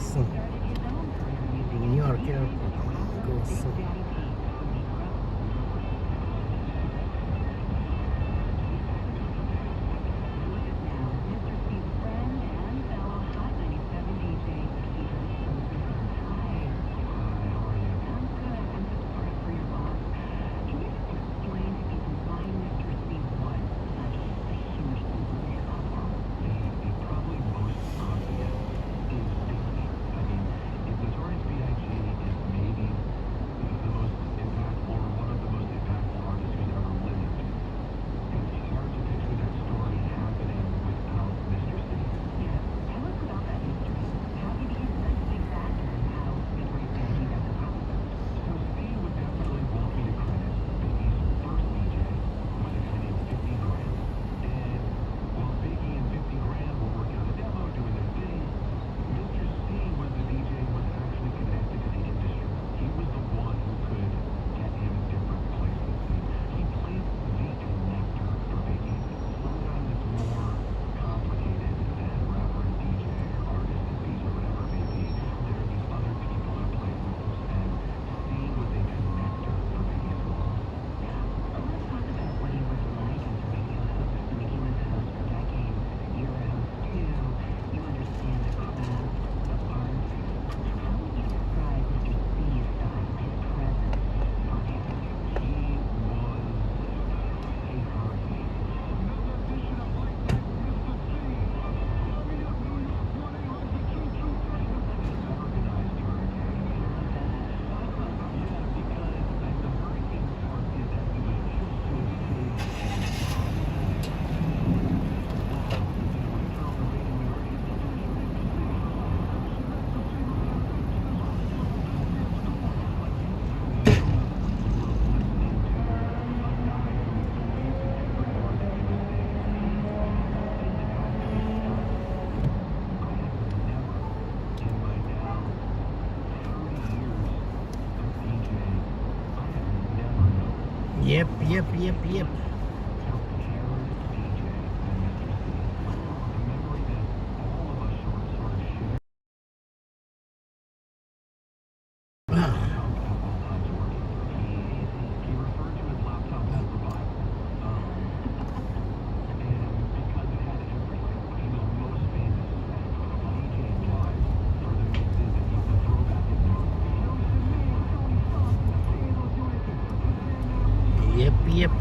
soon. New York airport goes soon.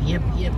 Yep. Yep.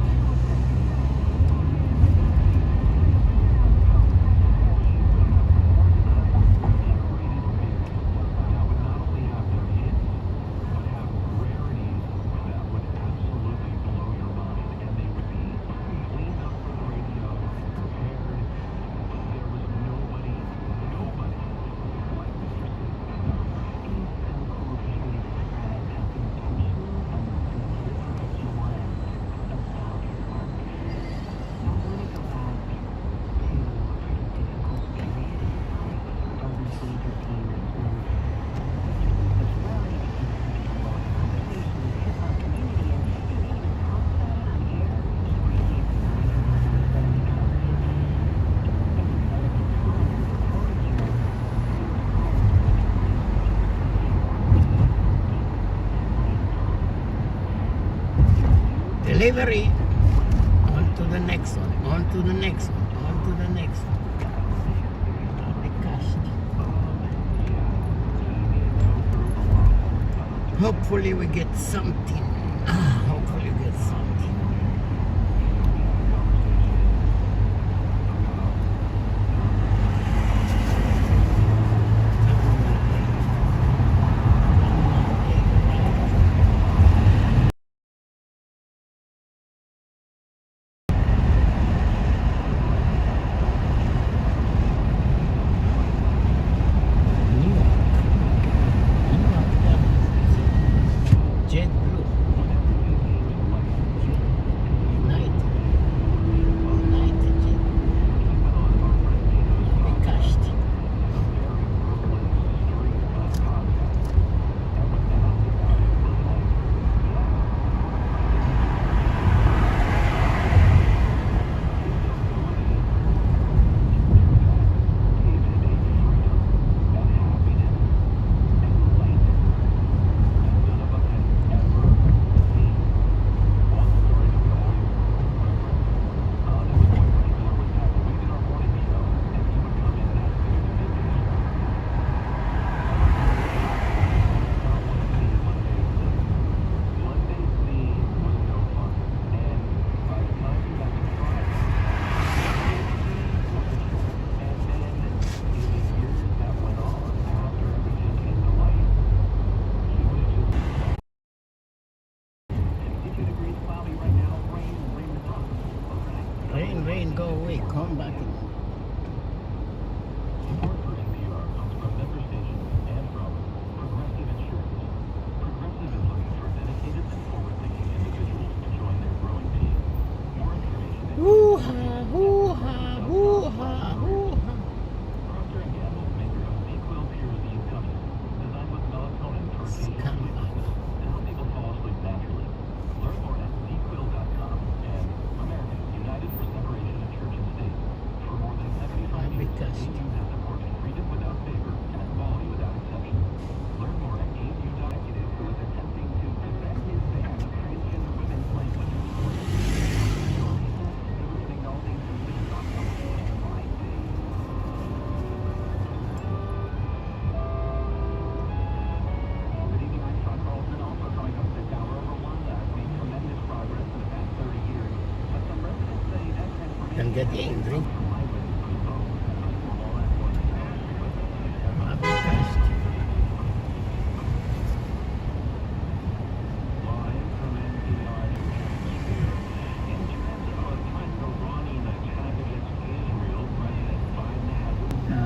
Delivery. On to the next one. Hopefully we get something. Jet blue. broadcast. Can get the entry. Broadcast.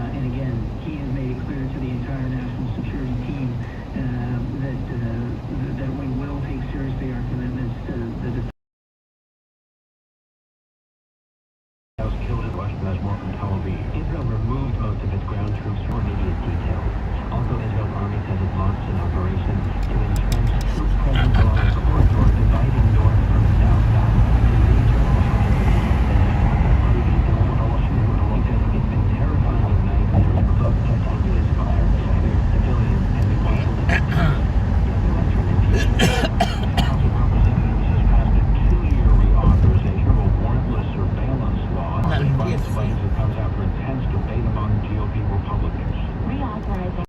And again, he has made it clear to the entire national security team that we will take seriously our commitments to the defense. Israel removed most of its ground troops for immediate details. Also, Israel's army says it launched an operation to entrench troop presence along a corridor dividing north from south. He says it's been terrifying at night as a result of continuous fire by civilians and the House of Representatives has passed a 2-year reauthorization of a warrantless surveillance law. It comes after intense debate among GOP Republicans. Reauthorizing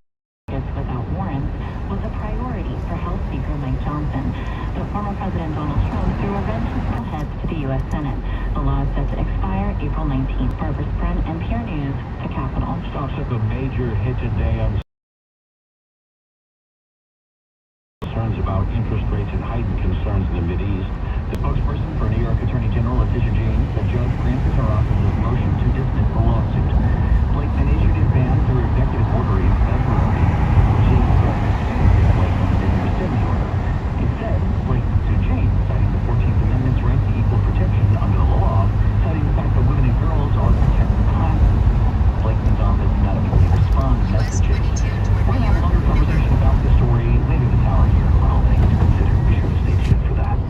without warrants was a priority for House Speaker Mike Johnson. But former President Donald Trump threw a wrench in all heads to the U.S. Senate. The law is set to expire April 19th. Barbara Spren, NPR News, the Capitol. Stocks took a major hit today on concerns about interest rates and heightened concerns in the Mideast. The spokesperson for New York Attorney General Letitia James said judge granted her office's motion to dismiss the lawsuit. Blakeman issued his ban through executive order in February. James said Blakeman didn't rescind the order. Instead, Blakeman sued James, citing the 14th Amendment's right to equal protection under the law, citing the fact that women and girls are protected classes. Blakeman's office did not immediately respond to messages. We're going to have a longer conversation about this story later this hour here on All Things Considered. Be sure to stay tuned for that.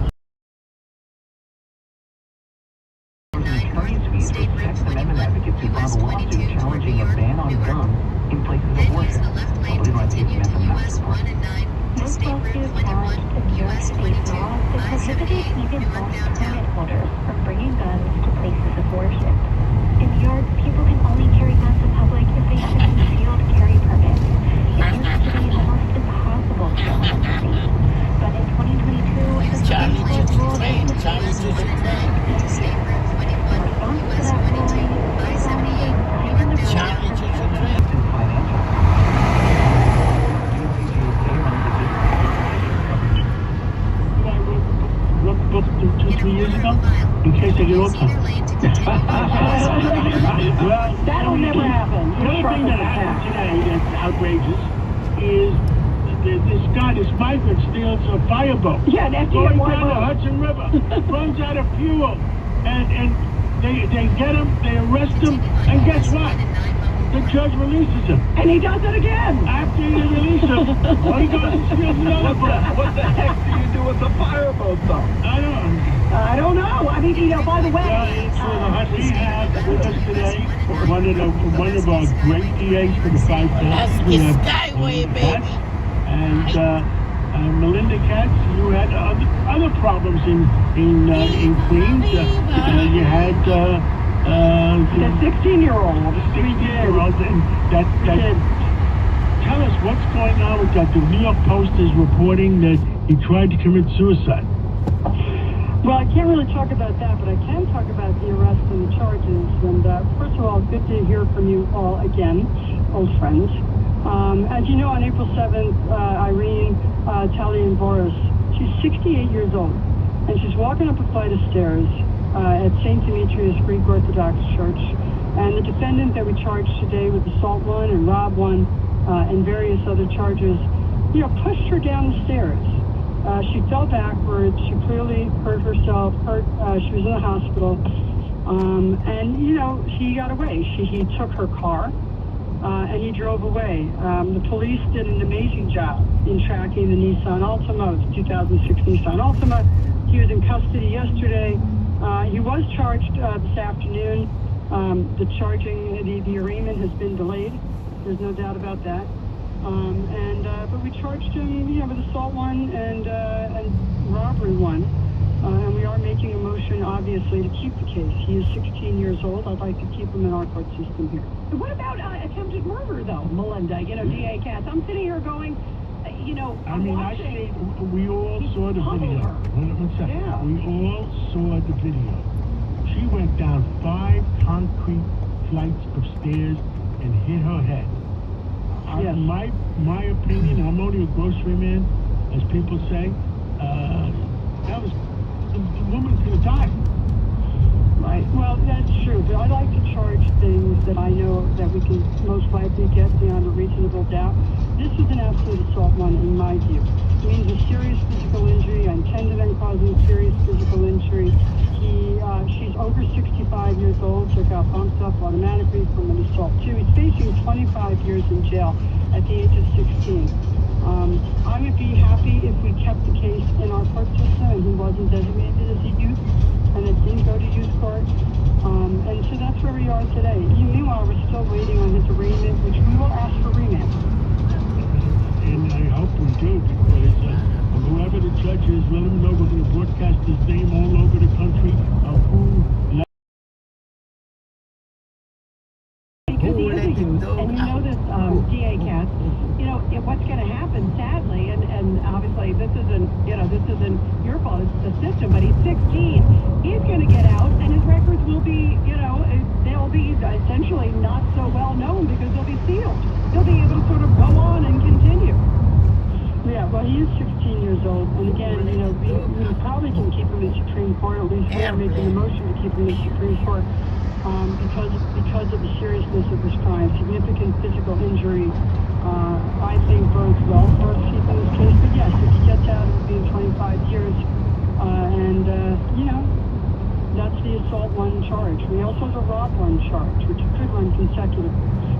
Text Amendment advocates who filed a lawsuit challenging a ban on guns in places of worship. I believe I see Samantha Matt's report. This lawsuit challenged the New York State law that prohibited even off-permit holders from bringing guns to places of worship. In New York, people can only carry guns in public if they have a concealed carry permit. It used to be almost impossible to own in the state. But in 2022, the Supreme Court ruled that it was Two years ago, in case I get off time. Well, that'll never happen. The only thing that happened today that's outrageous is this migrant steals a fireboat. Yeah, that's going down the Hudson River, runs out of fuel, and they get him, they arrest him, and guess what? The judge releases him. And he does it again. After he releases him, he goes and steals another boat. What the heck do you do with the fireboat, though? I don't know. I mean, by the way, we have with us today one of our great DAs for the 5 That's We have Skyway, baby. And Melinda Katz, you had other problems in Queens. You had the 16-year-old. And that tell us what's going on with that. The New York Post is reporting that he tried to commit suicide. Well, I can't really talk about that, but I can talk about the arrest and the charges. And first of all, good to hear from you all again, old friends. As you know, on April 7th, Irene Talian-Boris, she's 68 years old, and she's walking up a flight of stairs at St. Demetrius Greek Orthodox Church. And the defendant that we charged today with assault 1 and rob 1 and various other charges, pushed her down the stairs. She fell backwards. She clearly hurt herself. She was in the hospital. And he got away. He took her car and he drove away. The police did an amazing job in tracking the Nissan Altima. It's a 2006 Nissan Altima. He was in custody yesterday. He was charged this afternoon The charging, the arraignment has been delayed. There's no doubt about that. But we charged him, with assault 1 and robbery 1. And we are making a motion, obviously, to keep the case. He is 16 years old. I'd like to keep him in our court system here. What about attempted murder, though, Melinda? DA Katz. I'm sitting here going, I'm watching. We all saw the video. One second. Yeah. We all saw the video. She went down 5 concrete flights of stairs and hit her head. Yes. My opinion, I'm only a grocery man, as people say. That was the woman could have died. Right. Well, that's true. But I like to charge things that I know that we can most likely get beyond a reasonable doubt. This is an absolute assault 1 in my view. It means a serious physical injury. I intended on causing serious physical injury. She's over 65 years old, so got bumped up automatically from an assault 2. He's facing 25 years in jail at the age of 16. I would be happy if we kept the case in our court system and he wasn't designated as a youth and it didn't go to youth court. And so that's where we are today. Meanwhile, we're still waiting on his arraignment, which we will ask for remand. And I hope we do, because whoever the judge is, let him know we're going to broadcast his name all over the country of who Because he is a youth, and this, DA Katz, what's going to happen, sadly, and obviously this isn't your fault, it's the system, but he's 16, he's going to get out, and his records will be, they'll be essentially not so well known because they'll be sealed. He'll be able to sort of go on and continue. Yeah, well, he is 16 years old, and again, we probably can keep him in Supreme Court, at least we are making a motion to keep him in Supreme Court, because of the seriousness of this crime. Significant physical injury, I think bodes well for us keeping this case, but yes, if he gets out, it'll be in 25 years, that's the assault 1 charge. We also have a rob 1 charge, which could run consecutively.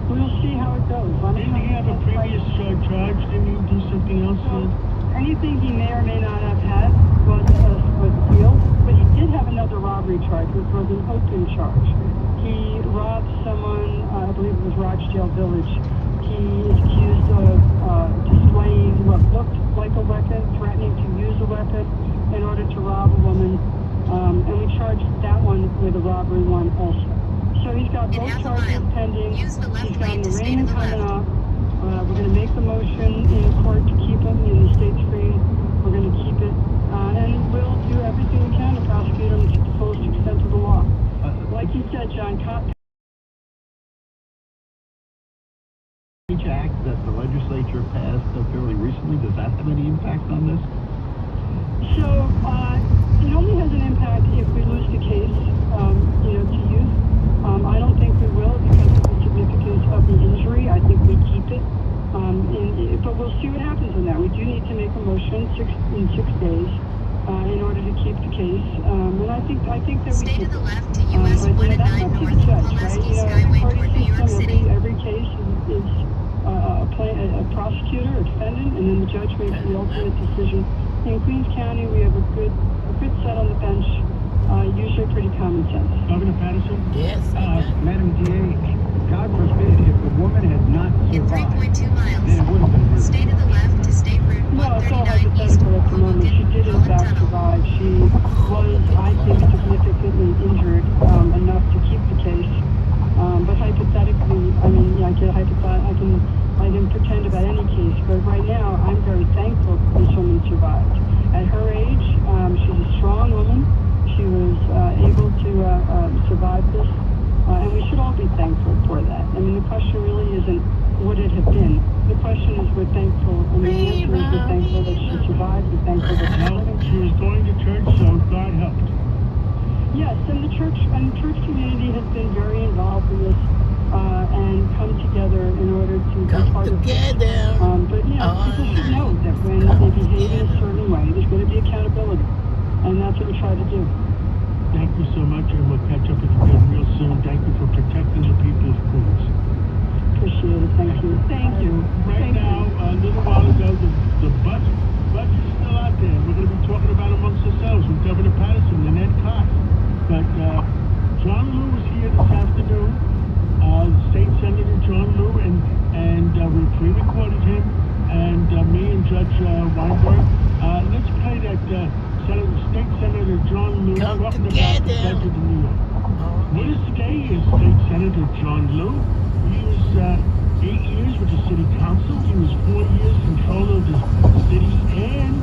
We'll see how it goes. Didn't he have a previous charge? Didn't he do something else? Anything he may or may not have had was sealed, but he did have another robbery charge, which was an open charge. He robbed someone, I believe it was Rochdale Village. He is accused of displaying what looked like a weapon, threatening to use a weapon in order to rob a woman, and we charged that one with a robbery 1 also. So he's got both charges pending. He's got an arraignment coming up. We're going to make the motion in court to keep him in the state screen. We're going to keep it, and we'll do everything we can to prosecute him to the fullest extent of the law. Like you said, John, Act that the legislature passed fairly recently, does that have any impact on this? So, it only has an impact if we lose the case, to youth. I don't think we will because of the significance of the injury. I think we keep it. But we'll see what happens in that. We do need to make a motion in 6 days in order to keep the case. And I think that we keep it. Left to US but that's up to the judge, right? Every case is a prosecutor, a defendant, and then the judge makes the ultimate decision. In Queens County, we have a good set on the bench, usually pretty common sense. Governor Patterson? Yes. Madam DA, God forbid, if the woman had not In survived, 3.2 miles. then it would have been murder. Stay to the left to State Route No, it's all 139 east hypothetical at the moment. She did in Holland fact Tunnel. survive. She was, I think, significantly injured enough to keep the case. But hypothetically, I can pretend about any case. But right now, I'm very thankful this woman survived. At her age, she's a strong woman. She was able to survive this. And we should all be thankful for that. I mean, the question really isn't would it have been. The question is we're thankful. I mean, the answer is we're thankful that she survived. We're thankful that she's Well, living. she was going to church, so God helped. Yes, and the church community has been very involved in this and come together in order to be Come part of this. together. But people should know that when they behave in a certain way, there's going to be accountability, and that's what we try to do. Thank you so much, and we'll catch up with you again real soon. Thank you for protecting the people of Queens. Appreciate it. Thank you. Thank you. Right now, a little while ago, the budget is still out there. We're going to be talking about amongst ourselves with Governor Patterson and Ed Koch. But John Lou was here this afternoon. talking about the budget of New York. With us today is State Senator John Liu. He was 8 years with the City Council. He was 4 years controller of the city and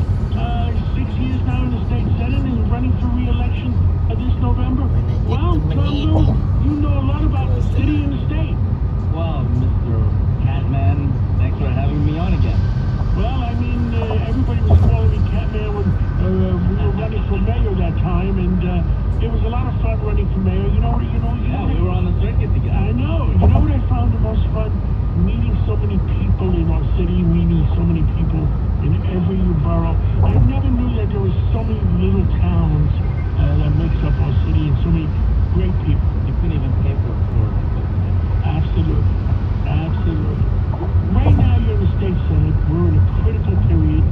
6 years now in the State Senate and running for re-election this November. Well, John Liu, you know a lot about the city and the state. Well, Mr. Catman, thanks for having me on again. Well, I mean, everybody was calling me Catman when we were running for mayor that time, and it was a lot of fun running for mayor. Yeah, we were on the circuit together. I know. You know what I found the most fun? Meeting so many people in our city, meeting so many people in every borough. I never knew that there was so many little towns that makes up our city and so many great people. You couldn't even pay for a tour. Absolutely. Absolutely. Right now, you're in the State Senate. We're in a critical period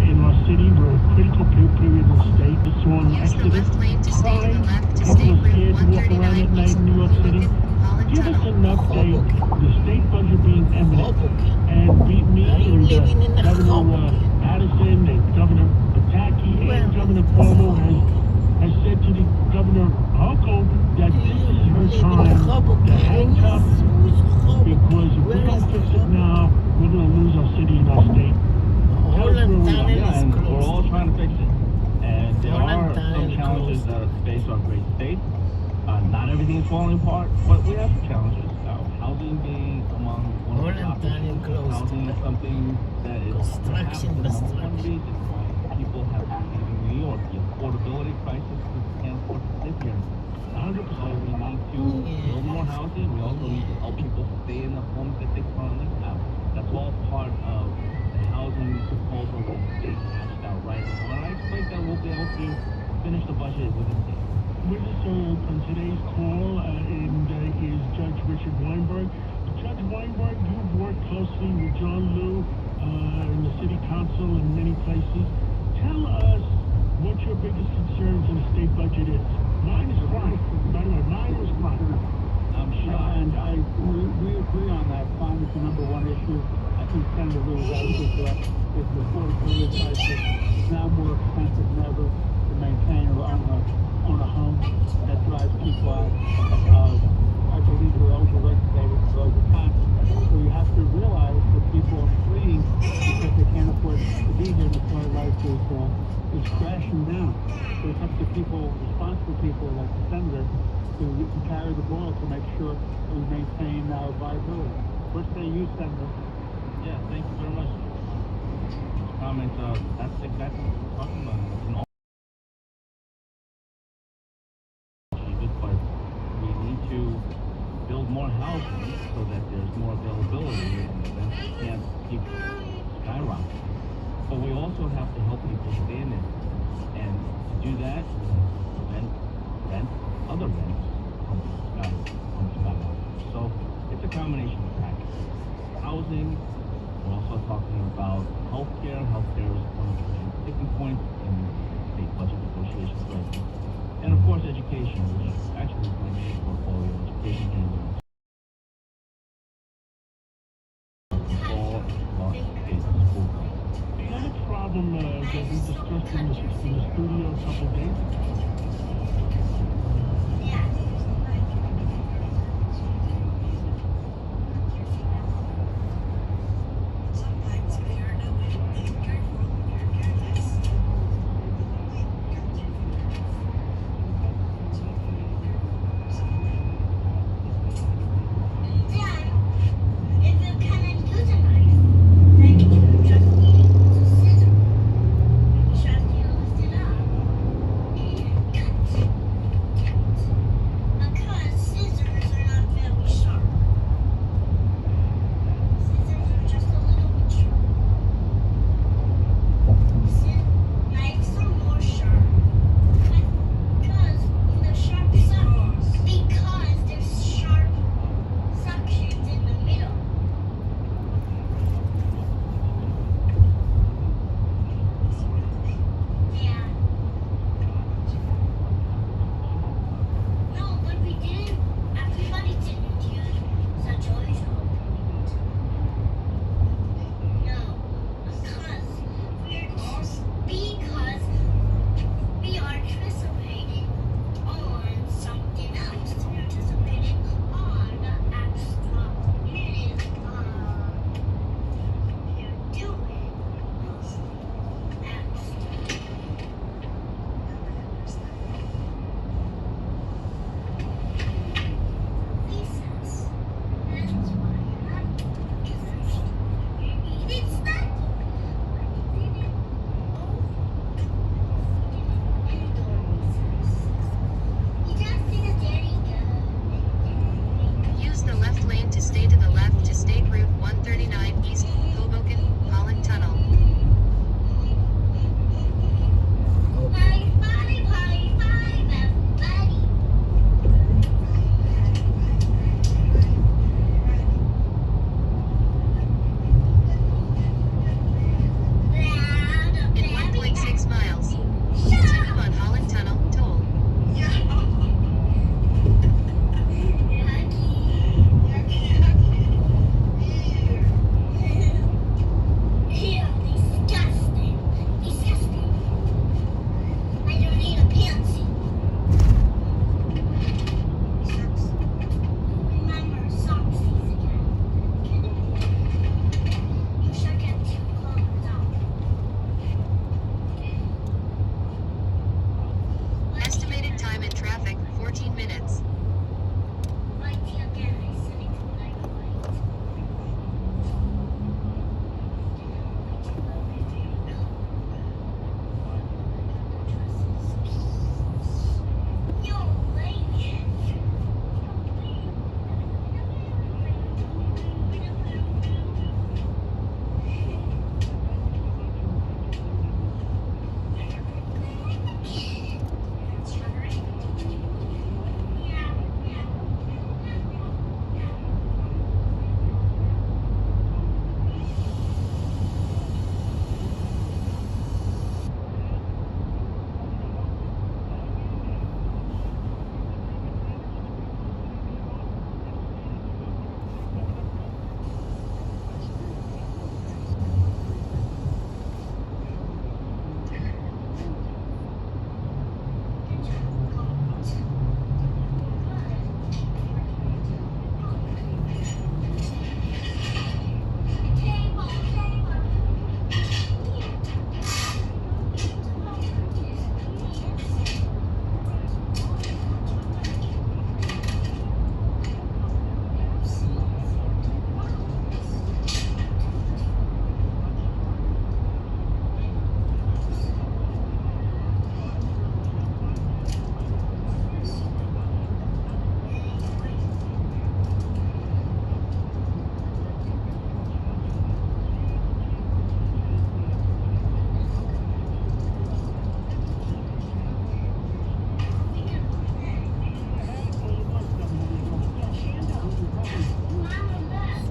in our city. We're in a critical period in the state. It's on Use the Exodus. left lane to stay to the Crime. left to People State are scared Route to walk around at 139 night east in New York City. Holland Give us Tunnel. an update. The state budget being eminent. And beat me and Governor Addison and Governor Pataki and Governor Cuomo has said to the Governor Hochul that this is her time to handcuff, because if we don't fix it now, we're going to lose our city and our state. Tell us where we are. Yeah, and we're all trying to fix it. And there are some challenges that face our great state. Not everything is falling apart, but we have some challenges. Housing being among one of the top issues. Housing is something that is perhaps the number one reason why people have been leaving New York. The affordability crisis, people can't afford to live here. 100%. We need to build more housing. We also need to help people stay in the homes that they currently have. That's all part of the housing proposal that the state hashed out right now. And I expect that we'll be able to finish the budget within days. With us on today's call is Judge Richard Weinberg. Judge Weinberg, you've worked closely with John Liu in the City Council in many places. Tell us what your biggest concerns in the state budget is. Mine is crime. By the way, mine is crime. I'm shocked. And we agree on that. Crime is the number one issue. I think Senator Liu is absolutely correct. It's the affordability crisis. It's now more expensive than ever to maintain or own a home. That drives people out. I believe we're over-regulated, we're overtaxed. So you have to realize that people are fleeing because they can't afford to be here, and the quality of life is crashing down. So it's up to people, responsible people like the senator, to carry the ball to make sure that we maintain our viability. What say you, Senator? Yeah, thank you very much. Comments, that's exactly what we're talking about. In all but we need to build more housing so that there's more availability and then we can't keep skyrocketing. But we also have to help people stay in it. And to do that, rent, other rents from skyrocket. So it's a combination of factors. Housing, we're also talking about healthcare. Healthcare is one of the main sticking points in state budget negotiations right now. And of course, education, which actually is my main portfolio, education and all about state school costs. Is that a problem that we discussed in the studio a couple of days ago?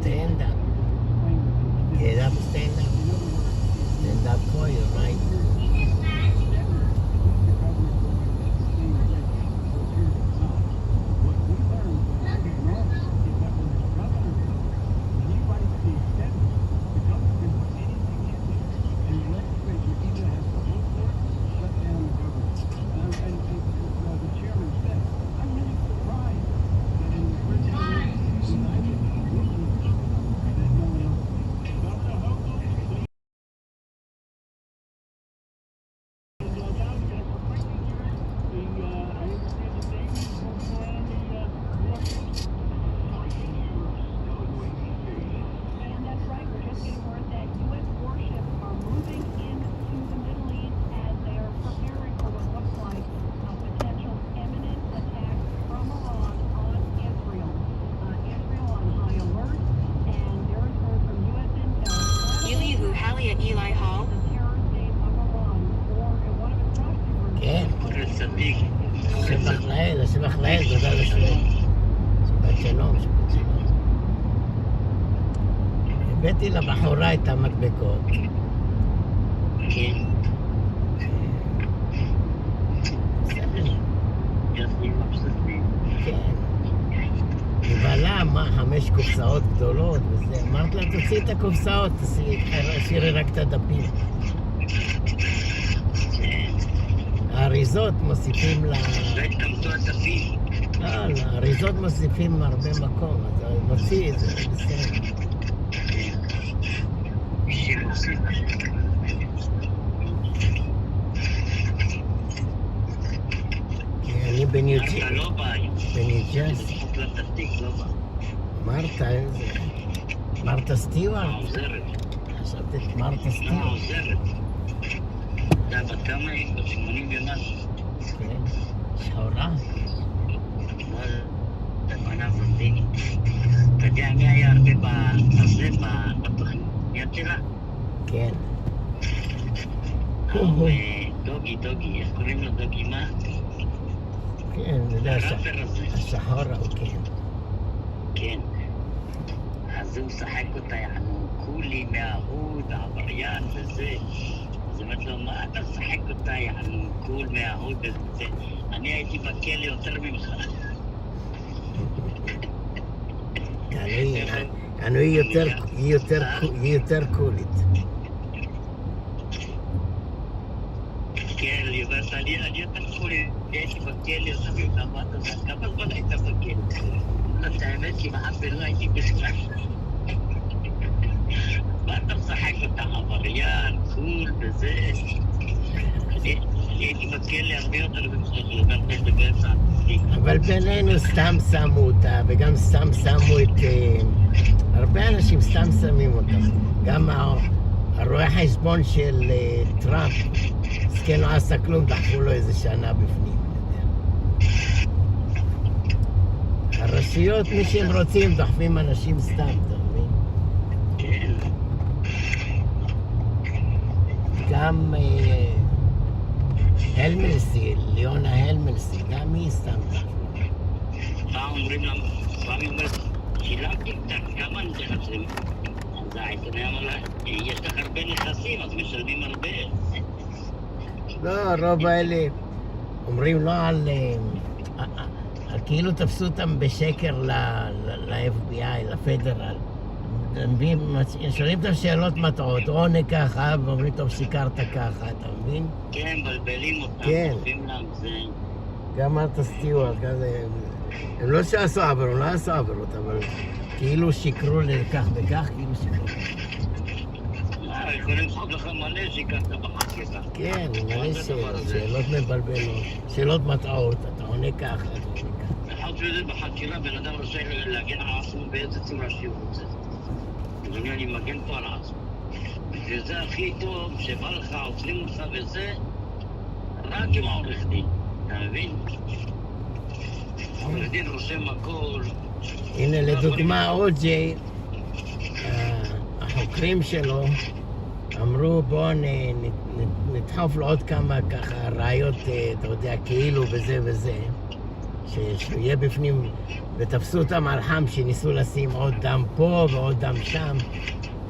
stand up. Get up, stand up. Stand up for you, right? Eli Hall. כן. שבח לאל, שבח לאל, תודה לשם. שבת שלום, שבת שלום. הבאתי לבחורה את המדבקות. כן. כן. נבהלה, מה, 5 קופסאות גדולות וזה. אמרת לה, תוציא את הקופסאות, תשאירי רק את הדפים. האריזות מוסיפים לה... לא התקמתו הדפים. לא, האריזות מוסיפים הרבה מקום, אז מוציא את זה, בסדר. שמוסיף. אני בניו ג'רסי. אתה לא בא היום. בניו ג'רסי. לפחות לתפתיק, לא בא. מרתה, איזה... מרתה סטיוארט? העוזרת. חשבתי את מרתה לא, סטיוארט. העוזרת. אתה בת כמה היא? בת 80 ומשהו. כן, שחורה. אתה מנה בלונדיני. אתה יודע מי היה הרבה בזה, בתוכניות שלה? כן. דוגי, איך קוראים לו דוגי מה? כן, אני יודע, הראפר הזה. השחור הוא כן. כן. אז הוא משחק אותה, יענו, קולי, מההוד, העבריין וזה. אז אמרתי לו, מה אתה משחק אותה, יענו, קול, מההוד וזה. אני הייתי בכלא יותר ממך. היא יותר קולית. כן, ליבת, אני יותר קולי, הייתי בכלא יותר ממך, מה אתה עושה? כמה זמן היית בכלא? את האמת, כמעט ולא הייתי בכלל. מה אתה משחק אותה, עבריין, קול וזה? אני הייתי בכלא הרבה יותר ממך, אבל בינינו סתם שמו אותה, וגם סתם שמו את... הרבה אנשים סתם שמים אותה. גם הרואה חשבון של טראמפ, סכן לא עשה כלום, דחפו לו איזה שנה בפנים. הרשויות, מי שהם רוצים, דחפים אנשים סתם, אתה מבין? כן. גם הלמלסי, ליאונה הלמלסי, גם היא סתם דחפו. פעם אומרים לה, פעם היא אומרת, שילמתי קצת, כמה נכסים? אז העיתונאי אמר לה, יש לך הרבה נכסים, אז משלמים הרבה. לא, רוב האלה אומרים לא על... כאילו תפסו אותם בשקר ל-FBI, לפדרל. שואלים את השאלות מטעות, עונה ככה, ואומרים, טוב, שיקרת ככה, אתה מבין? כן, מבלבלים אותם, כן. עושים להם זה. גם מרתה סטיוארט, כזה... הם לא שעשו עבירות, לא עשו עבירות, אבל כאילו שיקרו לכך וכך, כאילו שיקרו. יכולים לחוק לך מלא שיקרת בחקירה. כן, מלא שאלות מבלבלות, שאלות מטעות, אתה עונה ככה, אתה עונה ככה. חוץ מזה בחקירה, בן אדם רוצה להגן על עצמו באיזה צורה שהוא רוצה. אדוני, אני מגן פה על עצמו. וזה הכי טוב, שבא לך, עוצרים אותך וזה, רק עם העורך דין, אתה מבין? העורך דין רושם הכל. הנה, לדוגמה, אוג'יי, החוקרים שלו אמרו, בואו נדחוף לו עוד כמה ככה ראיות, אתה יודע, כאילו וזה וזה, שהוא יהיה בפנים, ותפסו אותם על חם שניסו לשים עוד דם פה ועוד דם שם,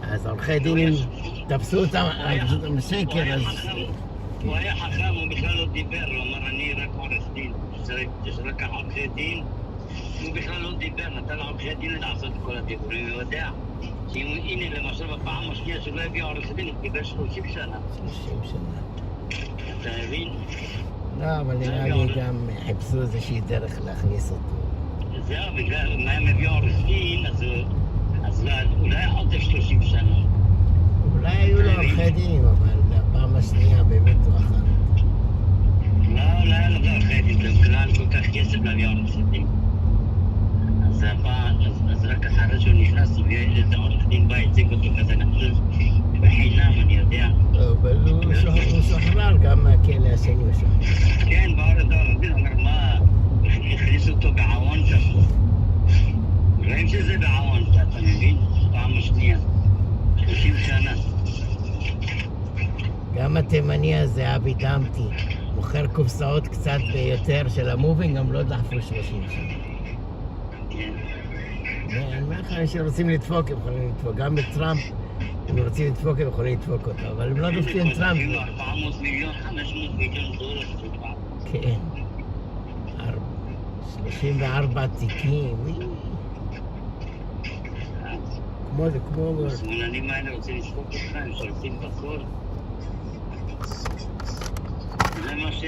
אז עורכי דין תפסו אותם על שקר, אז... הוא היה חכם, הוא בכלל לא דיבר, הוא אמר אני רק עורך דין, יש רק עורכי דין, הוא בכלל לא דיבר, נתן לעורכי דין לעשות את כל הדיבורים, הוא יודע הנה למשל בפעם השנייה שלא הביא עורך דין, הוא קיבל 30 שנה. 30 שנה. אתה מבין? לא, אבל נראה לי גם חיפשו איזושהי דרך להכניס אותו. זהו, בגלל מה הם הביאו עורך דין, אז אולי עוד 30 שנה. אולי היו לו עורכי דין, אבל בפעם השנייה באמת הוא אחר. לא היה לו עורכי דין, זה בכלל כל כך כסף להביא עורך דין. אז רק אחרי שהוא נכנס, הוא יהיה איזה עורך דין בא, הציג אותו כזה נחשוב בחינם, אני יודע. אבל הוא שוחרר גם מהכלא השני הוא שוחרר. כן, בעורך דין, הוא אומר מה, הכניסו אותו בעוון כזה. רואים שזה בעוון, אתה מבין? פעם השנייה. 30 שנה. גם התימני הזה, אבי דמתי, מוכר קופסאות קצת ביותר של המובינג, גם לא דחפו 30 שנה. אני אומר לך שרוצים לדפוק, הם יכולים לדפוק. גם בטראמפ, אם רוצים לדפוק, הם יכולים לדפוק אותו. אבל הם לא דופקים טראמפ. 400 מיליון, 500 מיליון דולר. כן. 34 תיקים. כמו זה, כמו... השמאלנים האלה רוצים לדפוק אותך, הם שולטים בכל. זה מה ש...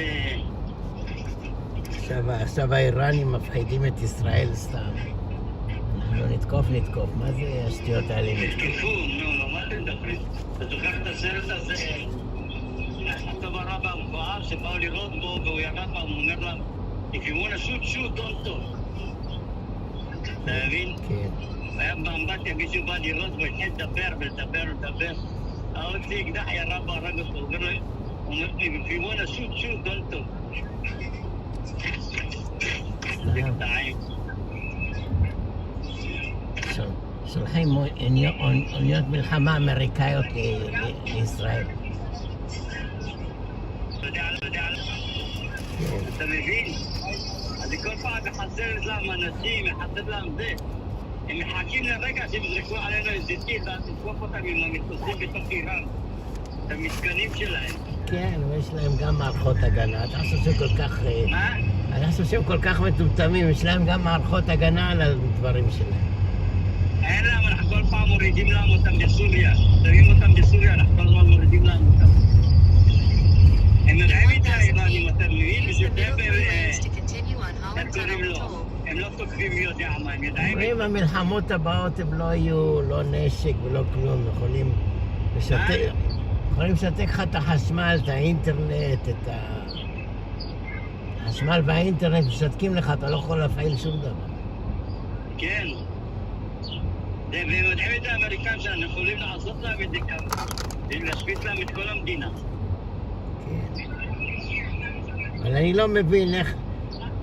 עכשיו האיראנים מפחידים את ישראל סתם. אנחנו נתקוף, מה זה השטויות האלה? נתקפו, נו, מה אתם מדברים? אתה זוכר את הסרט הזה? הטוב הרב המפואר שבאו לראות בו והוא ירד בה, הוא אומר להם If you want to shoot, don't talk. אתה מבין? כן. היה באמבטיה, מישהו בא לראות בו, התחיל לדבר. ההוציא אקדח ירה בו, הרג אותו, הוא אומר If you want to shoot, don't talk. שולחים אוניות מלחמה אמריקאיות לישראל. אתה מבין? אז כל פעם מחסר להם אנשים, מחסר להם זה. הם מחכים לרגע שהם יזרקו עלינו איזה טיל ואז תתקוף אותם עם המטוסים בתוך איראן. את המתקנים שלהם. כן, ויש להם גם מערכות הגנה. אתה חושב שהם כל כך... מה? אני חושב שהם כל כך מטומטמים, יש להם גם מערכות הגנה על הדברים שלהם. אין להם, אנחנו כל פעם מורידים להם אותם בסוריה. שמים אותם בסוריה, אנחנו כל הזמן מורידים להם אותם. הם יודעים את האיראנים, אתה מבין? ושאתם הם קוראים לו. הם לא תוקפים מי יודע מה, הם יודעים. אומרים, המלחמות הבאות הם לא יהיו, לא נשק ולא כלום, יכולים לשתק לך את החשמל, את האינטרנט, את החשמל והאינטרנט משתקים לך, אתה לא יכול להפעיל שום דבר. כן. והם יודעים את האמריקאים שאנחנו יכולים לעשות להם את זה ככה, להשפיץ להם את כל המדינה. כן. אבל אני לא מבין איך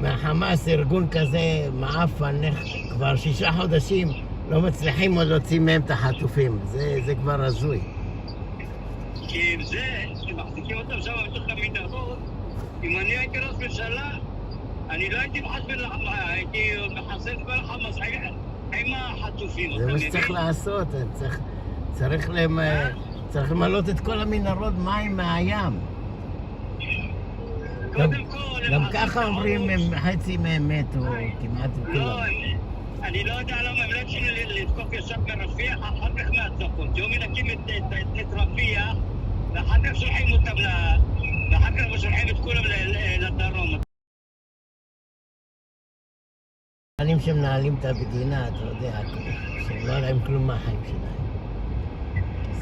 מהחמאס ארגון כזה מעפן, איך כבר 6 חודשים לא מצליחים עוד להוציא מהם את החטופים. זה כבר הזוי. כי עם זה, שמחזיקים אותם שם בתוך המנהרות, אם אני הייתי ראש ממשלה, אני לא הייתי מחסל, הייתי מחסל את כל החמאס עם החטופים. זה מה שצריך לעשות, צריך למלות את כל המנהרות מים מהים. קודם כל... גם ככה אומרים, חצי מהם מתו, כמעט וכולם. לא, אני לא יודע למה הם לא התחילו לתקוף ישר ברפיח, אחר כך מהצפון. שהוא מנקים את רפיח, ואחר כך שולחים אותם ואחר כך שולחים את כולם לדרום. שמאלנים שמנהלים את המדינה, אתה יודע, שהם לא יודעים כלום מהחיים שלהם.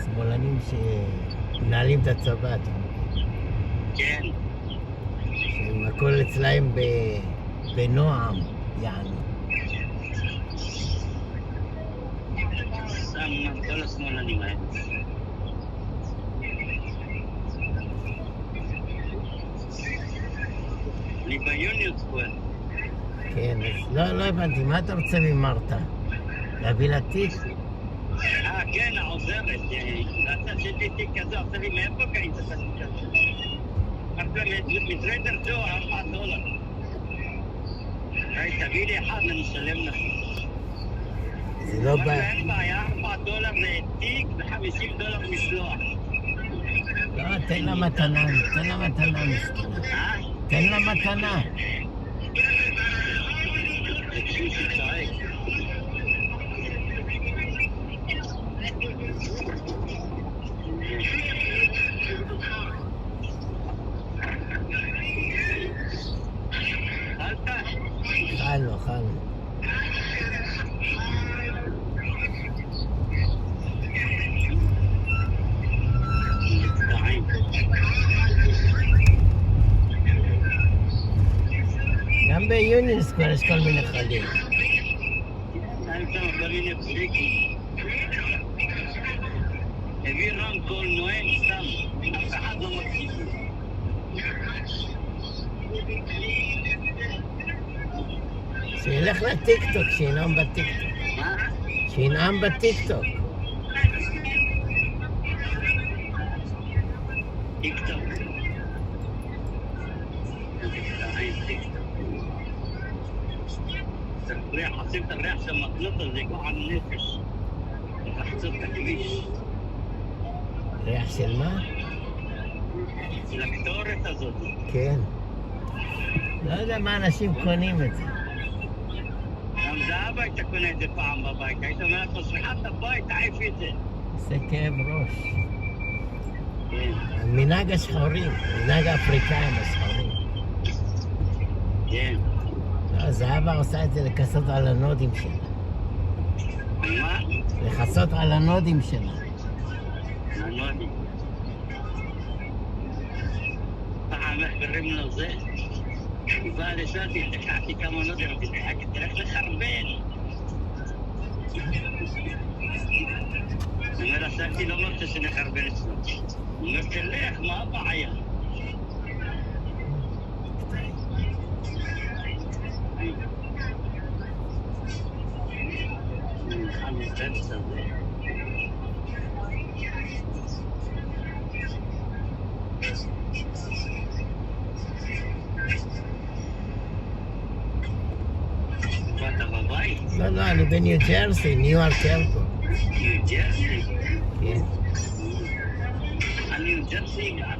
שמאלנים שמנהלים את הצבא, אתה יודע. כן. הכל אצלהם בנועם, יעני. שם כל השמאלנים האלה. אני ביוניו סקוואר. כן, אז לא הבנתי, מה אתה רוצה ממרתה? להביא לה תיק? כן, העוזרת. רצה שלי תיק כזה, עושה לי מאיפה קרית את התיק כזה. מטריידר ג'ו, $4. היי, תביא לי אחד, אני אשלם לך. זה לא בא... אין בעיה, $4 לתיק ו$50 משלוח. לא, תן לה מתנה, מסכנה. תן לה מתנה. זה כשהוא שצועק. אכלנו. גם ביוניון סקוור יש כל מיני חלים. הביא רמקול נואם סתם, אף אחד לא מקשיב. שילך לטיקטוק, שינאם בטיקטוק. מה? שינאם בטיקטוק. טיקטוק. חסים את הריח של המקלות הזה, גועל נפש. לחצות את הכביש. ריח של מה? של הקטורת הזאת. כן. לא יודע מה אנשים קונים את זה. גם זה אבא היית קונה את זה פעם בבית. היית אומר לך, סליחה את הבית, תעיף את זה. זה כאב ראש. מנהג השחורים, מנהג האפריקאים השחורים. כן. לא, זהבה עושה את זה לכסות על הנודים שלה. מה? לכסות על הנודים שלה. הנודים. פעם איך קוראים לו זה? היא באה לשאלתי, לקחתי כמה נודים, תלך לחרבן. אני אומר, עשיתי לא מרצה שנחרבן אצלו. הוא אומר, תלך, מה הבעיה? באת בבית? לא, אני בניו ג'רסי, ניו-יורק איירפורט. ניו ג'רסי? כן. ניו ג'רסי הגעת?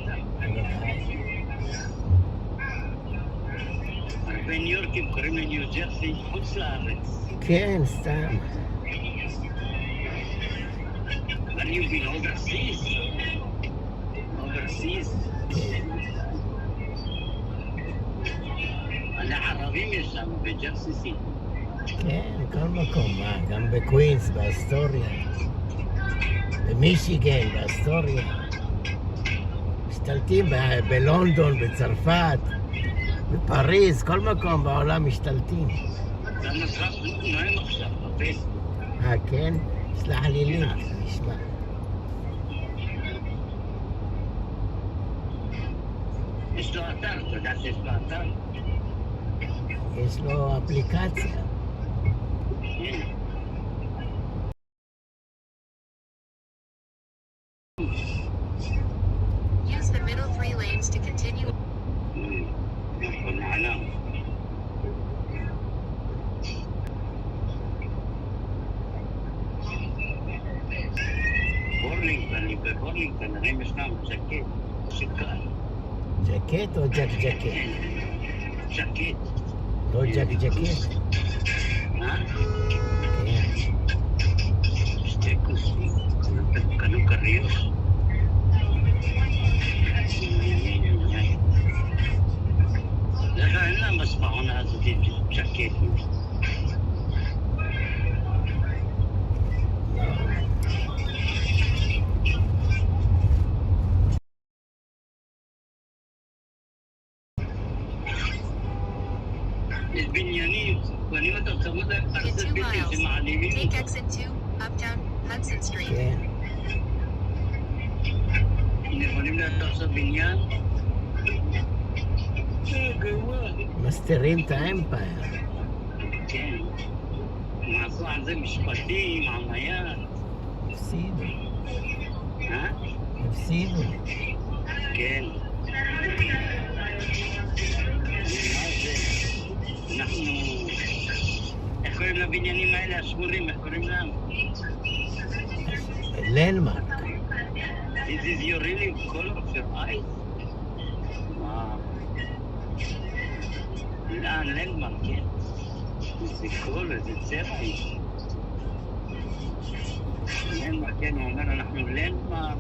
הרבה ניו יורקים קוראים לניו ג'רסי חוץ לארץ. כן, סתם. Are you been overseas? Overseas? אני ערבים יש שם בג'רסי סיטי. כן, כל מקום, מה? גם בקווינס, באסטוריה. במישיגן, באסטוריה. משתלטים בלונדון, בצרפת, בפריז, כל מקום בעולם משתלטים. זה משרף נועים עכשיו, בפייסבוק. כן? שלח לי לינק, נשמע. יש לו אתר, אתה יודע שיש לו אתר? יש לו אפליקציה. כן. Use the middle 3 lanes to continue. נכון, מעלה. בבורלינגטון, הם ישנם ג'קט, שקל. ג'קט או ג'קט? ג'קט. לא ג'קט? מה? כן. שתי כוסים, קנו כריות. לך אין להם בספעונה הזאת ג'קטים. יש בניינים, בנים אתה צמוד לארצות In 2 בלתי miles, שמעלימים take אותו. exit 2, uptown Hudson Street. כן. הם יכולים לעשות בניין? גרוע. מסתירים את האמפייר. כן. הם עשו על זה משפטים, עמיה. הפסידו. אה? הפסידו. כן. מה זה? אנחנו הבניינים האלה השחורים, איך קוראים להם? לנדמרק. This is your really color of your eyes? וואו. לנדמרק, כן. זה קול, זה צבע. לנדמרק, כן, הוא אומר, אנחנו לנדמרק,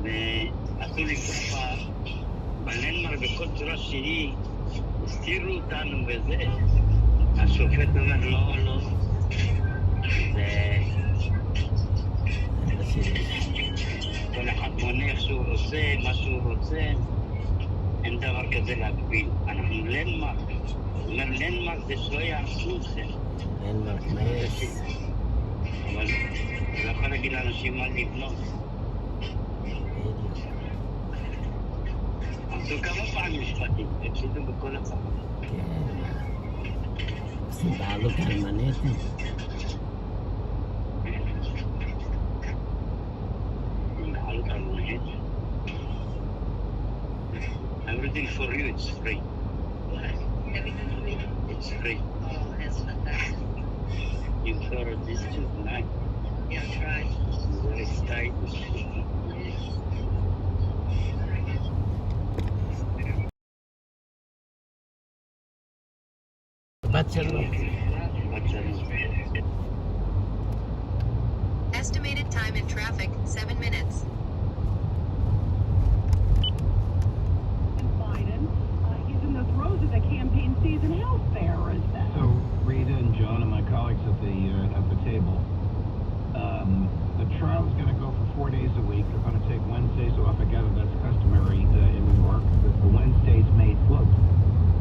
ועשו לי ככה, בלנדמרק בכל צורה שהיא, הסתירו אותנו וזה. השופט אומר, לא, לא. זה... כל אחד מונה איך שהוא רוצה, מה שהוא רוצה. אין דבר כזה להגביל. אנחנו לנדמרק. הוא אומר, לנדמרק זה שלא יעשו אתכם. לנדמרק מייס. אבל לא יכול להגיד לאנשים מה לבנות. עשו כמה פעמים משפטים, הפסידו בכל הפעם. כן. עושים בעלות על מנהטן. בעלות על מנהטן. Everything for you, it's free. Everything for me. It's free. Oh, that's fantastic. You thought this too tonight. Yeah, try. Very stylish. בת שלו. Estimated time in traffic, 7 minutes. Biden, he's in the throes of the campaign season. How fair is that? So Rita and John and my colleagues at the table, the trial is going to go for 4 days a week. They're going to take Wednesdays off. I gather that's customary in New York. The Wednesdays may float.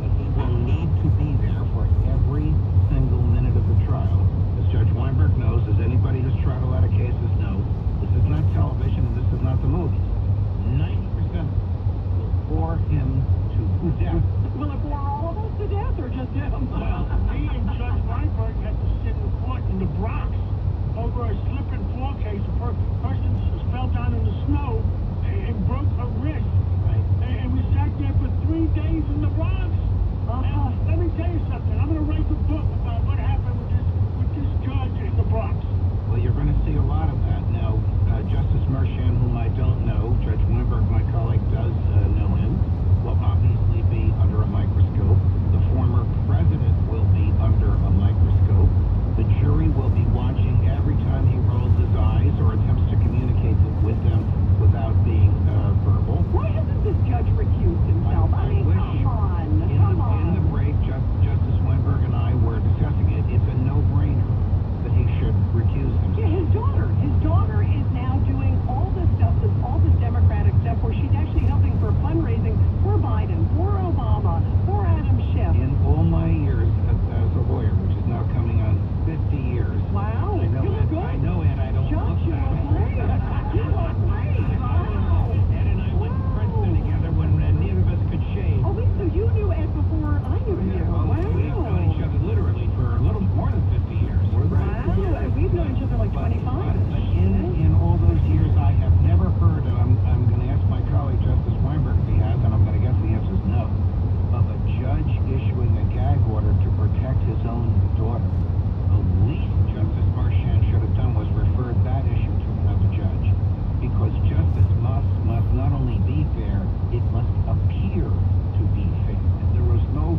But he will need to be there for every single minute of the trial. As Judge Weinberg knows, as anybody who's tried a lot of cases know, this is not television and this is not the movies. 90% will bore him to death. Will it bore all of us to death or just him? Well, he and Judge Weinberg had to sit in court in the Bronx over a slip and fall case. A person fell down in the snow and broke her wrist. Right. And we sat there for 3 days in the Bronx. Now, let me tell you something. I'm going to write a book about what happened with this judge in the Bronx. Well, you're going to see a lot of that. Now, Justice Merchan, whom I don't know, Judge Weinberg, my colleague, does know him, will obviously be under a microscope. The former president will be under a microscope. The jury will be watching every time he rolls his eyes or attempts to communicate with them without being verbal. Why hasn't this judge recused himself? I mean, come on. In the break, Justice Weinberg and I were discussing it. It's a no-brainer that he should recuse himself. Yeah, his daughter is now doing all this stuff, all this Democratic stuff, where she's actually helping for fundraising for Biden, for Obama, for Adam Schiff. In all my years as a lawyer, which is now coming on 50 years. Wow, I know, you look Ed, good. I know, Ed, I don't Judge, look you that look old. great. You look great. Wow. Ed and I went to Princeton together when neither of us could shave. Oh, wait, so you knew Ed before I knew you? Well, we've known each other literally for a little more than 50 years. Wow, we've known each other like 25. But in all those years, I have never heard, and I'm going to ask my colleague Justice Weinberg if he has, and I'm going to guess the answer is no, of a judge issuing a gag order to protect his own daughter. The least Justice Merchan should have done was referred that issue to another judge, because justice must not only be fair, it must appear to be fair. There was no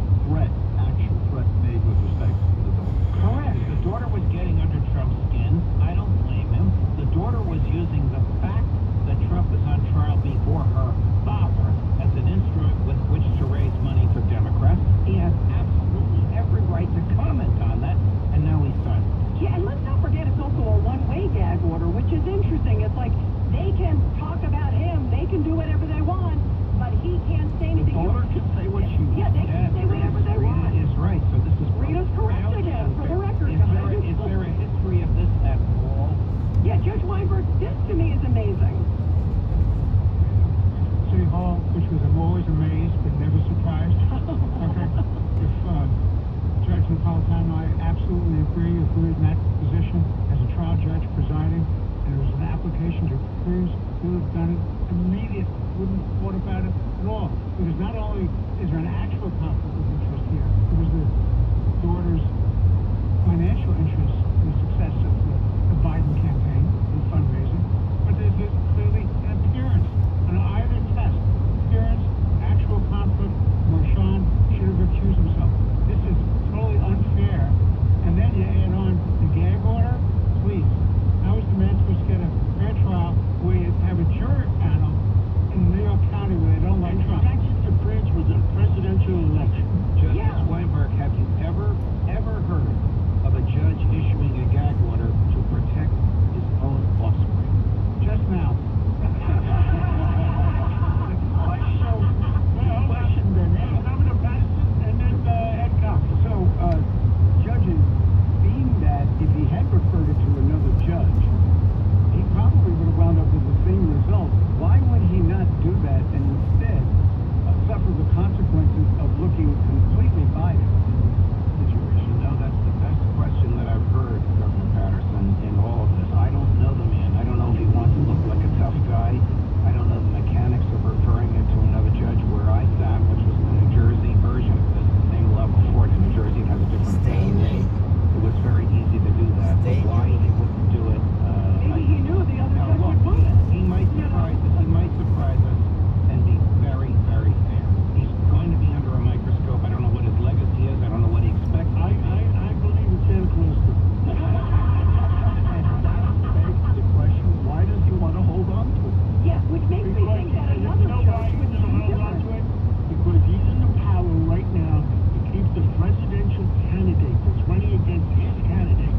actual threat made with respect to the daughter. Correct. The daughter was getting under Trump's skin. I don't blame him. The daughter was using the fact that Trump is on trial before her father as an instrument with which to raise money for Democrats. He has absolutely every right to comment on that, and now he's silent. Yeah, and let's not forget it's also a one-way gag order, which is interesting. It's like they can talk about him, they can do whatever they want, but he can't say anything. The daughter can say what she wants. Yeah, they can say whatever they want. Rita is right. So this is Rita's correct again, for the record. Is there a history of this at all? Yeah, Judge Weinberg, this to me is amazing. City Hall, which was I'm always amazed but never surprised. Okay, if Judge Napolitano, I absolutely agree. If we were in that position as a trial judge presiding, and there was an application to recuse, we would have done it immediately. Wouldn't have thought about it at all. Because not only is there an actual conflict of interest here, it was the daughter's financial interest in the success of the Biden campaign and fundraising, but there's clearly an appearance on either test. Appearance, actual conflict, Marshawn should have recused himself. This is totally unfair. And then you add on the gag order, please. How is the man supposed to get a fair trial where you have a jury panel in New York County where they don't like Trump? That's just the bridge with the presidential election. Justice Weinberg, have you ever heard of a judge issuing a gag order to protect his own offspring? Just now. Question then. Governor Patterson and then Ed Cox. So, judges, being that if he had referred it to another judge, he probably would have wound up with the same result. Why would he not do that and instead suffer the consequences of looking completely biased in this situation? No, that's the best question that I've heard, Governor Patterson, in all of this. I don't know the man. I don't know if he wants to look like a tough guy. I don't know the mechanics of referring it to another judge. Where I sat, which was the New Jersey version of this, the same level for it. In New Jersey, it has a different name. It was very easy to do that. But why he wouldn't do it? Maybe he knew the other judge would do it. He might surprise us. He might surprise us and be very, very fair. He's going to be under a microscope. I don't know what his legacy is. I don't know what he expects. I believe it's Santa Claus. And that begs the question, why does he want to hold on to it? Yeah, which makes me think that another judge would do hold on to it? Because he's in the power right now to keep the presidential candidate that's running against his candidate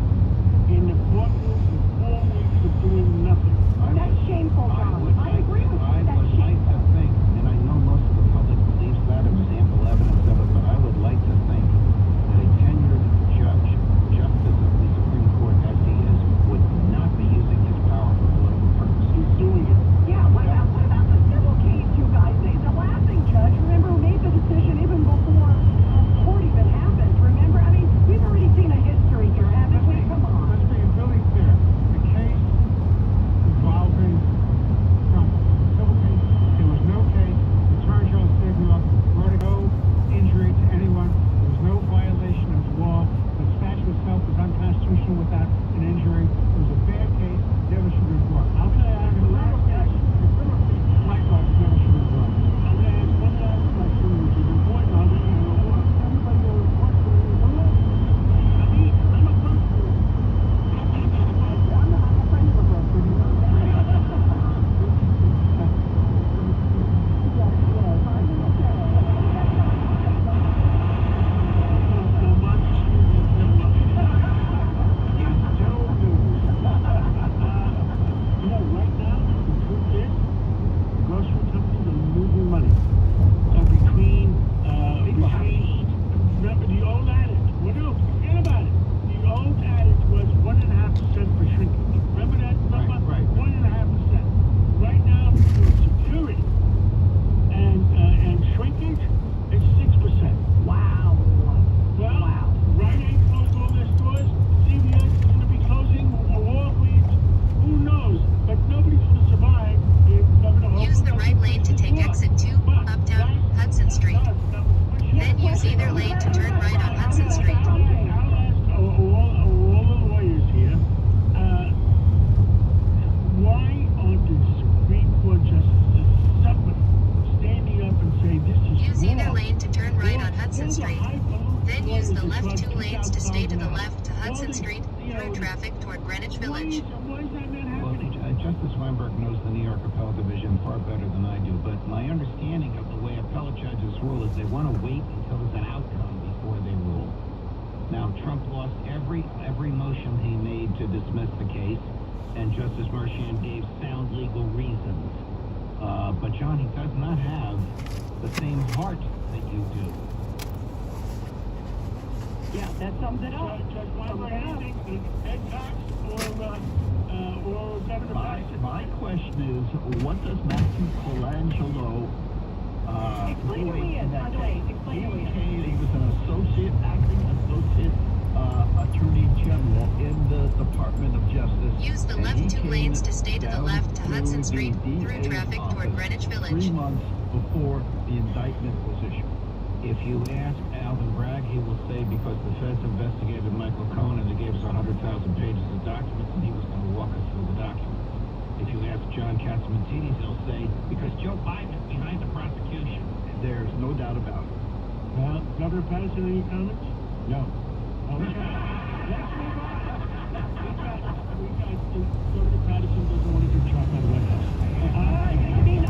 in the courtroom for 4 weeks of doing nothing. That's shameful, John. I agree with you. I That's would like to shameful. think, and I know most of the public believes that, and there's ample evidence of it, but I would like to think that a tenured judge, justice of the Supreme Court as he is, would not be using his power for political purposes. He's doing it. Yeah, what about the civil case, you guys? The laughing judge, remember, who made the decision even before court even happened. Remember? I mean, we've already seen a history here, haven't we? Come on. Let's be really clear. The case involving Trump, civil case, there was no case. The Attorney General of the State of New York brought no injury to anyone. There was no violation of the law. The statute itself was unconstitutional without an injury. It was a bad case. Never should have been brought. I'm going to ask the last question. Likewise, never should have been brought. I'm going to ask one last question, which is important. I'll let you know what. Everybody knows what's going on. I mean, I'm a person. I'm a friend of a broker, you know that. Right now, the truth is, grocery companies are losing money. So between remember the old adage, forget about it. The old adage was 1.5% for shrinkage. Remember that number? Right. 1.5%. Right now, for security and shrinkage, it's 6%. Wow. Well, Wow. Rite Aid closed all their stores. CVS is going to be closing. Walgreens, who knows? But nobody's going to survive if Governor Hochul Use the right doesn't lane to fix take the law. exit 2, But uptown that Hudson Street. does. That was the question. Then use either lane to turn right on Hudson Street. I'll ask all the lawyers here, why aren't the Supreme Court justices standing up and say this is Use either wrong? lane to turn right on Hudson Those are Street. highfalutin Then use the lawyers left that 2 drive lanes to stay to the 2,000 left to Hudson miles. Street through traffic toward Greenwich Village. Why is that not Well, happening? Justice Weinberg knows the New York Appellate Division far better than I do, but my understanding of the way appellate judges rule is they want to wait until there's an outcome before they rule. Now, Trump lost every motion he made to dismiss the case, and Justice Merchan gave sound legal reasons. But John, he does not have the same heart that you do. Yeah, that sums it up. Judge Weinberg, anything, Ed Cox or Governor Patterson? My question is, what does Matthew Colangelo Explain who he is, by the way. Explain who he is. He was an acting associate attorney general in the Department of Justice. Use the and left he 2 came lanes to stay to the down left to through Hudson the Street through DA's traffic toward office Greenwich 3 Village. months before the indictment was issued. If you ask Alvin Bragg, he will say because the feds investigated Michael Cohen and they gave us 100,000 pages of documents and he was going to walk us through the documents. If you ask John Catsimatidis, he'll say because Joe Biden is behind the prosecution. There's no doubt about it. Well, Governor Patterson, any comments? No. Okay. Let's move on. Governor Patterson doesn't want to give Trump out of the White House.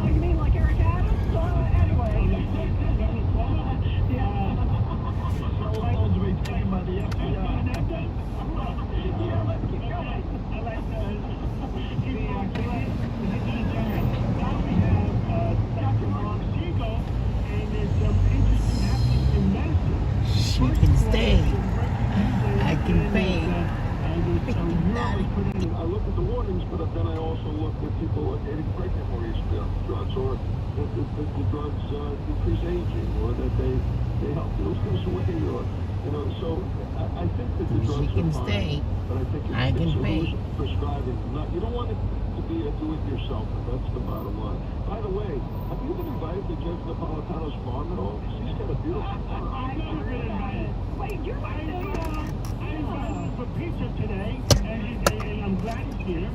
You mean like Eric Adams? Anyway. Supposed to be taken by the FBI. Yeah, let's keep going. I like that. Now we have Dr. Mark Siegel, and there's some interesting happenings in medicine. She can stay. I can pay. I look at the warnings, but then I also look at people getting pregnant more easily on drugs, or that the drugs decrease aging, or that they help lose weight, or So I think that the drugs can are fine, stay. but I think I can pay. Prescribing, you don't want it to be a do-it-yourself. That's the bottom line. By the way, have you been invited to Judge Napolitano's farm at all? She's got a beautiful farm. I've never been invited. Wait, you're right there. I invited him for pizza today, and I'm glad he's here.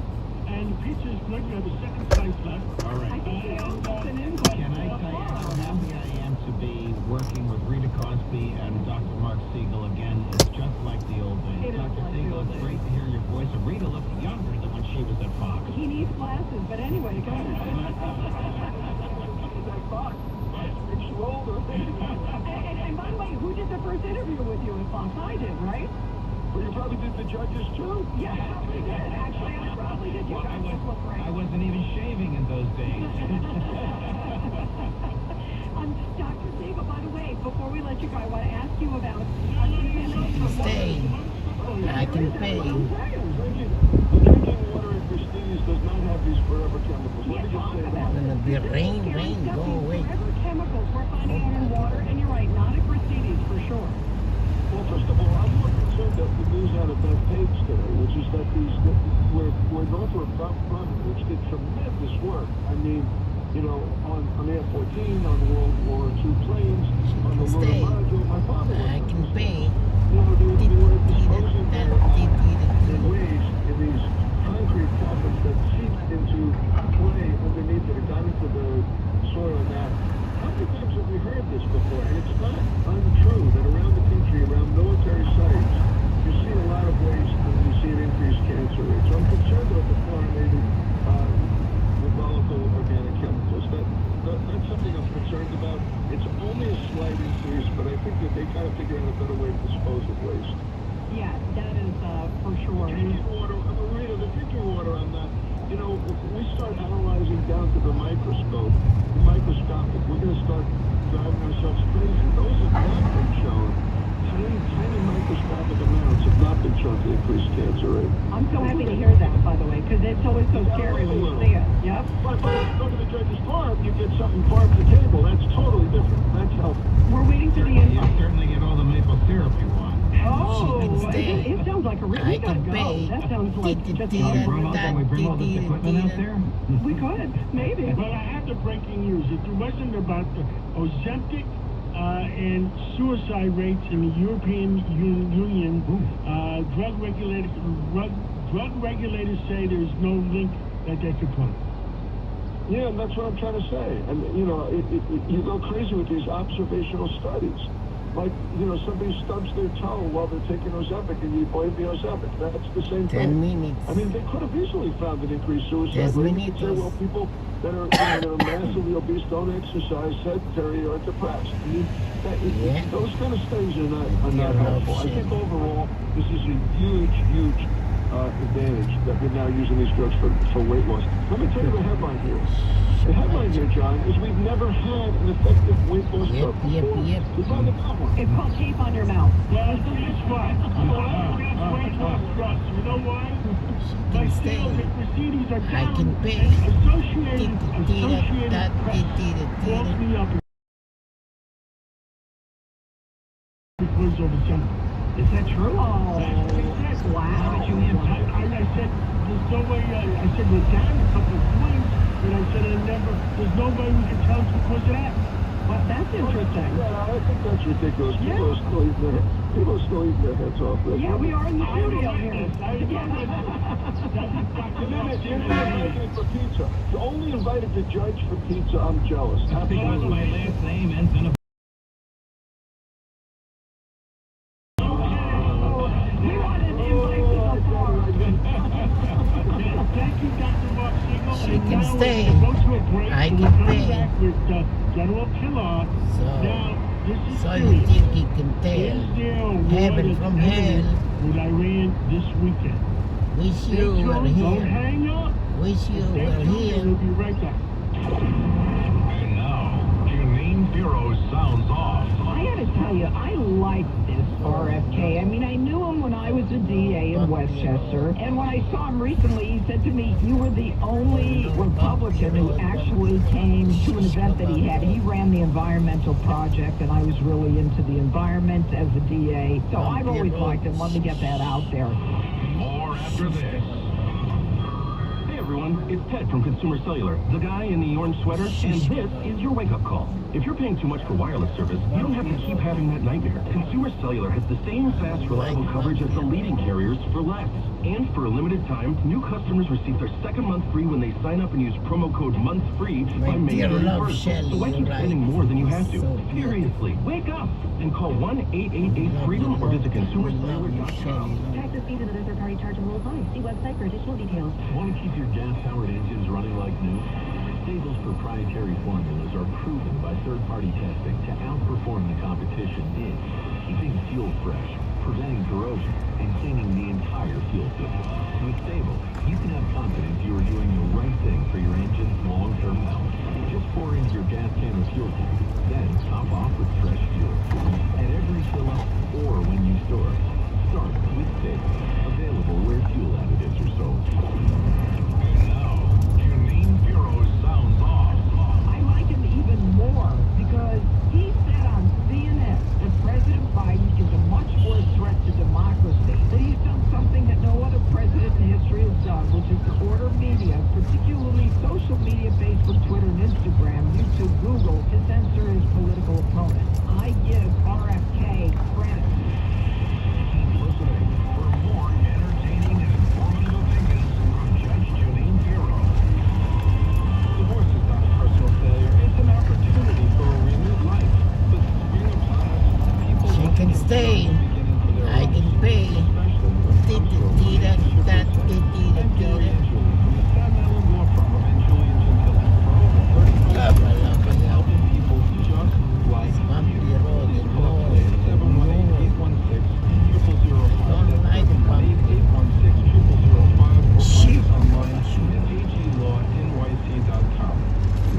And the pizza is good. You have a second slice left. All right. I think we all got an invite. Can I tell you how happy I am to be working with Rita Cosby and Dr. Mark Siegel again? It's just like the old days. It is Dr. like the Siegel, old it's days. great to hear your voice. And Rita looks younger than when she was at Fox. He needs glasses, but anyway, go ahead. And by the way, who did the first interview with you at Fox? I did, right? Well, you probably did the judges too. Yeah, I probably did. Actually, I probably did. You guys just look great. I wasn't even shaving in those days. Dr. Siegel, by the way, before we let you go, I want to ask you about Stay. I can pay. Drinking water at Christie's does not have these forever chemicals. Let me just say that. Gonna be rain, go away. Forever chemicals we're finding out in water, and you're right, not at Christie's for sure. Well, first of all, I'm more concerned that the news out of that page today, which is that we're Northrop Grumman, which did tremendous work. I mean, on Air 14, on World War II planes, on the lunar module. My father was. I can pay. They were disposing in ways in these concrete coffins that seeped into clay underneath it. It got into the soil and that. How many times have we heard this before? And it's not untrue that around the country, around military sites, you see a lot of waste and you see an increased cancer rate. So I'm concerned about the fluorinated volatile organic chemicals. That's something I'm concerned about. It's only a slight increase, but I think that they kind of figure out a better way to dispose of waste. Yeah, that is for sure. Drinking water, Marita, the drinking water on that, we start analyzing down to the microscopic. We're going to start driving ourselves crazy. Those have not been shown. Tiny microscopic amounts have not been shown to increase cancer rate. I'm so happy to hear that, by the way, because it's always so scary when you see it. Yep. But if you go to the judge's farm, you get something farm to table. That's totally different. That's healthy. We're waiting for the You invite. certainly get all the maple syrup you want. Oh, She can stay. it sounds like a really I can good go. pay. That sounds like just Can we bring all this equipment out there? We could, maybe. Well, I have the breaking news. It wasn't about the Ozempic and suicide rates in the European Union. Drug regulators say there's no link that they could put. Yeah, and that's what I'm trying to say. And, you go crazy with these observational studies. Like, somebody stubs their toe while they're taking Ozempic and you blame the Ozempic. That's the same 10 thing. minutes. I mean, they could have easily found an increased suicide 10 rate. minutes. Say, well, people that are massively obese, don't exercise, sedentary, or depressed. I mean, those kind of studies are not helpful. I think overall, this is a huge advantage that we're now using these drugs for weight loss. Let me tell you the headline here. The headline here, John, is we've never had an effective weight loss drug before. We found a problem. It's called tape on your mouth. Well, guess what? Weight loss drugs. You know why? Can stay. I can pay. Associated Press called me up because of Ozempic. Is that true? Oh, wow. How did you answer? I said, there's no way, I said, we're down a couple of points, and I said, there's no way we can tell it's because of that. Well, that's interesting. Yeah, I think that's ridiculous. Yeah. People are still eating their heads off. Yeah, we are in the studio here. You're not invited for pizza. You only invited the judge for pizza. I'm jealous. Because my last name ends in a... We wanted to invite to the farm. Thank you, Dr. Mark Siegel. She And can now stay. we're going to go to a break. I We'll can come pay. back with General Kellogg. Now, this is So you serious. think you can Is tell there a war heaven that's from imminent hell? with Iran this weekend? Wish Stay you were tuned, don't here. hang up. Wish you Stay were tuned, here. we'll be right back. And now, your main bureau sounds off. I gotta tell you, I like this RFK. I mean, I knew him when I was a DA in Westchester, and when I saw him recently, he said to me, "You were the only Republican who actually came to an event that he had." He ran the environmental project, and I was really into the environment as a DA, so I've always liked him. Let me get that out there. More after this. Hey everyone, it's Ted from Consumer Cellular, the guy in the orange sweater, and this is your wake-up call. If you're paying too much for wireless service, you don't have to keep having that nightmare. Consumer Cellular has the same fast, reliable coverage as the leading carriers for less. And for a limited time, new customers receive their second month free when they sign up and use promo code MONTHFREE by May dear love, 31st. Shelley, So why keep you're spending right. more than you have to? So Seriously, wake up and call 1-888-FREEDOM or visit consumercellular.com. Taxes, fees, and other third-party charge and rules apply. See website for additional details. Want to keep your gas-powered engines running like new? Sable's proprietary formulas are proven by third-party testing to outperform the competition in keeping fuel fresh, preventing corrosion, and cleaning the entire fuel system. With Sable, you can have confidence you are doing the right thing for your engine's long-term health. Just pour into your gas can or fuel tank, then top off with fresh fuel. At every fill-up or when you store, start with Sable. Available where fuel additives are sold. And now, your main bureau sounds off. I like him even more because he said on CNN that President Biden is a much worse threat to democracy, that he's done something that no other president in history has done, which is to order media, particularly social media, Facebook, Twitter, and Instagram, YouTube, Google, to censor his political opponents. I give RFK credit. Keep listening for more entertaining and informative opinions from Judge Janine Pirro. Divorce is not a personal failure. It's an opportunity for a renewed life. The spring upon us, people She want can to get stay. beginning for their I lives, can pay. especially when and Gary and Julie from the Staten Island Law Firm of Julie and Gentile for over 35 years, helping people just like you. Please call us today at 718-816-0005. Don't like That's 718-816-0005 or She- find us online at aglawnyc.com.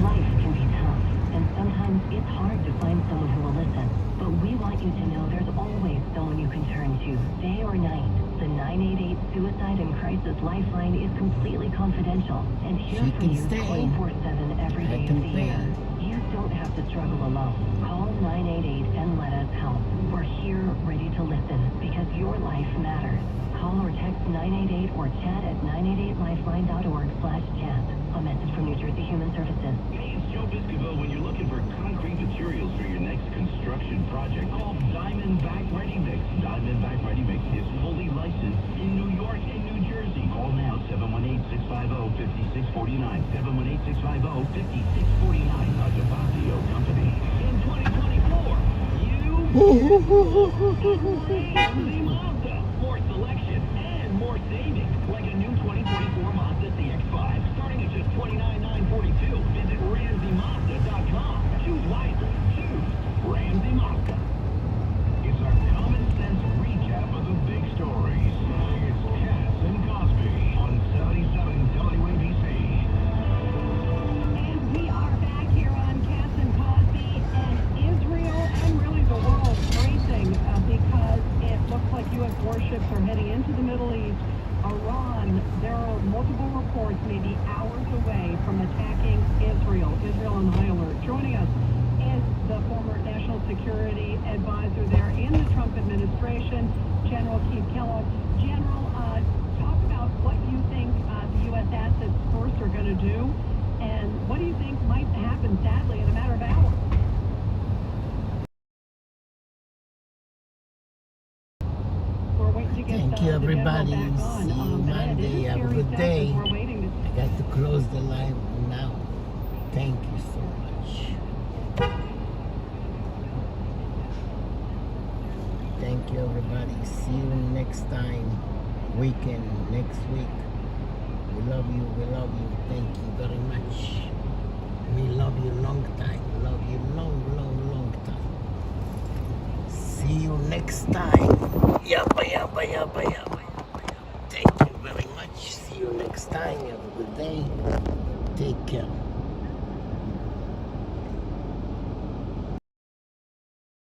Life can be tough, and sometimes it's hard to find someone who will listen. But we want you to know there's always someone you can turn to, day or night. The 988 Suicide and Crisis Lifeline is completely confidential and here She for can you stay. 24/7 every I day can of the pay. year. You don't have to struggle alone. Call 988 and let us help. We're here ready to listen because your life matters. Call or text 988 or chat at 988lifeline.org/chat. A message from New Jersey Human Services. Hey, it's Joe Biscoville. When you're looking for concrete materials for your next construction project, call Diamondback Ready Mix. Diamondback Ready Mix is fully licensed in New York and New Jersey. Call now 718-650-5649. 718-650-5649. A DeFazio Company. In 2024, Ramsey Mazda. More selection and more savings. Like a new 2024 Mazda CX-5. Starting at just $29,942. Visit RamseyMazda.com. Choose wisely. Choose Ramsey Mazda. It's our common sense recap of the big stories. It's Cass and Cosby on 77 WABC. And we are back here on Cass and Cosby, and Israel and really the world racing because it looks like U.S. warships are heading into the Middle East. Iran, there are multiple reports maybe hours away from attacking Israel. Israel on high alert. Joining us is the former national security advisor there in the Trump administration, General Keith Kellogg. General, talk about what you think the U.S. assets first are going to do, and what do you think might happen, sadly, in a matter of hours? everybody. See you Monday. Have a good day. We're waiting to I got to close the live now. Thank you so much. Thank you, everybody. See you next time. Weekend, next week. We love you. We love you. Thank you very much. We love you long time. Love you long time. See you next time. Yabba, yabba, yabba, yabba. Thank you very much. See you next time. Have a good day. Take care.